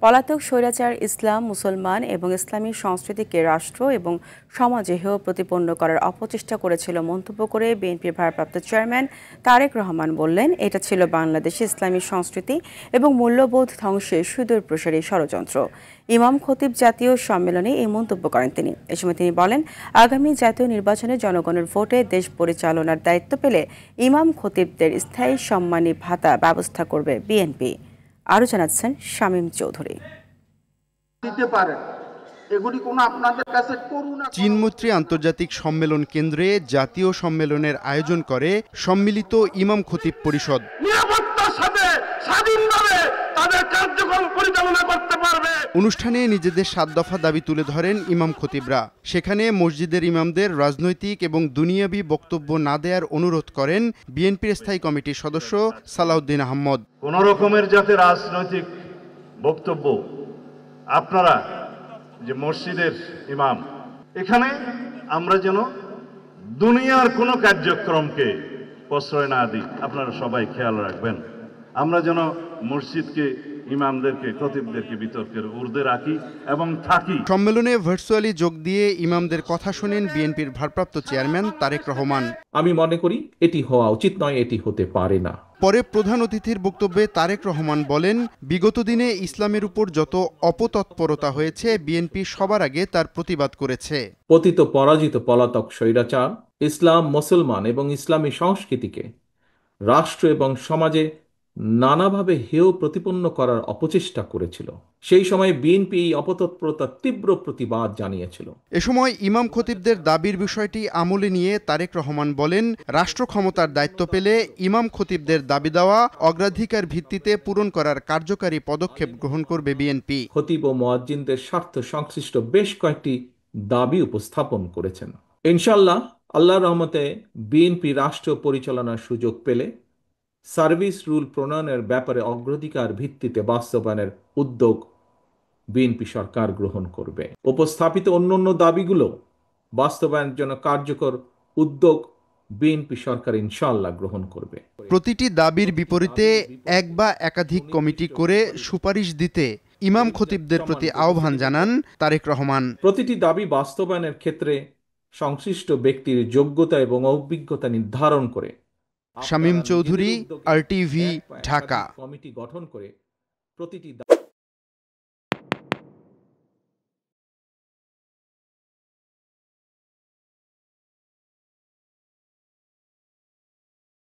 পলাতক স্বৈরাচার ইসলাম, মুসলমান এবং ইসলামী সংস্কৃতিকে রাষ্ট্র এবং সমাজে হেয় প্রতিপন্ন করার অপচেষ্টা করেছিল মন্তব্য করে বিএনপির ভারপ্রাপ্ত চেয়ারম্যান তারেক রহমান বললেন, এটা ছিল বাংলাদেশে ইসলামী সংস্কৃতি এবং মূল্যবোধ ধ্বংসের সুদূরপ্রসারী ষড়যন্ত্র। ইমাম খতিব জাতীয় সম্মেলনে এই মন্তব্য করেন তিনি। এ সময় তিনি বলেন, আগামী জাতীয় নির্বাচনে জনগণের ভোটে দেশ পরিচালনার দায়িত্ব পেলে ইমাম খতিবদের স্থায়ী সম্মানী ভাতা ব্যবস্থা করবে বিএনপি। আরো জানাচ্ছেন শামীম চৌধুরী। চীনমৈত্রী আন্তর্জাতিক সম্মেলন কেন্দ্রে জাতীয় সম্মেলনের আয়োজন করে সম্মিলিত ইমাম খতিব পরিষদ। অনুষ্ঠানে নিজেদের 7 দফা দাবি তুলে ধরেন ইমাম খতিবরা। সেখানে মসজিদের ইমামদের রাজনৈতিক এবং দুনিয়াবি বক্তব্য না দেওয়ার অনুরোধ করেন বিএনপির স্থায়ী কমিটির সদস্য সালাউদ্দিন আহমদ। কোন রকমের যাতে রাজনৈতিক বক্তব্য আপনারা যে মসজিদের ইমাম, এখানে আমরা যেন দুনিয়ার কোনো কার্যক্রমকে প্রশ্রয় না দিই, আপনারা সবাই খেয়াল রাখবেন। আমরা যেন মসজিদকে, ইমামদেরকে, খতিবদেরকে বিতর্কের ঊর্ধ্বে রাখি এবং থাকি। সম্মেলনে ভার্চুয়ালি যোগ দিয়ে ইমামদের কথা শুনেন বিএনপির ভারপ্রাপ্ত চেয়ারম্যান তারেক রহমান। আমি মনে করি এটি হওয়া উচিত নয়, এটি হতে পারে না। পরে প্রধান অতিথির বক্তব্যে তারেক রহমান বলেন, বিগত দিনে ইসলামের উপর যত অপতৎপরতা হয়েছে বিএনপি সবার আগে তার প্রতিবাদ করেছে। পতিত পরাজিত পলাতক স্বৈরাচার ইসলাম, মুসলমান এবং ইসলামী সংস্কৃতিকে রাষ্ট্র এবং সমাজে নানাভাবে হেয় প্রতিপন্ন করার অপচেষ্টা করেছিল। সেই সময় বিএনপি এই অপতৎপরতার তীব্র প্রতিবাদ জানিয়েছিল। এ সময় ইমাম খতিবদের দাবির বিষয়টি আমলে নিয়ে তারেক রহমান বলেন, রাষ্ট্র ক্ষমতার দায়িত্ব পেলে ইমাম খতিবদের দাবি দেওয়া অগ্রাধিকার ভিত্তিতে পূরণ করার কার্যকারী পদক্ষেপ গ্রহণ করবে বিএনপি। খতিব ও মুয়াজ্জিনদের স্বার্থ সংশ্লিষ্ট বেশ কয়েকটি দাবি উপস্থাপন করেছেন। ইনশাআল্লাহ আল্লাহর রহমতে বিএনপি রাষ্ট্র পরিচালনার সুযোগ পেলে সার্ভিস রুল প্রণয়নের ব্যাপারে অগ্রাধিকার ভিত্তিতে বাস্তবায়নের উদ্যোগ বিএনপি সরকার গ্রহণ করবে। উপস্থাপিত অন্যান্য দাবিগুলো বাস্তবায়নের জন্য কার্যকর উদ্যোগ বিএনপি সরকার ইনশাআল্লাহ গ্রহণ করবে। প্রতিটি দাবির বিপরীতে এক বা একাধিক কমিটি করে সুপারিশ দিতে ইমাম খতিবদের প্রতি আহ্বান জানান তারেক রহমান। প্রতিটি দাবি বাস্তবায়নের ক্ষেত্রে সংশ্লিষ্ট ব্যক্তির যোগ্যতা এবং অভিজ্ঞতা নির্ধারণ করে শামীম চৌধুরী, RTV, ঢাকা। কমিটি গঠন করে প্রতিটি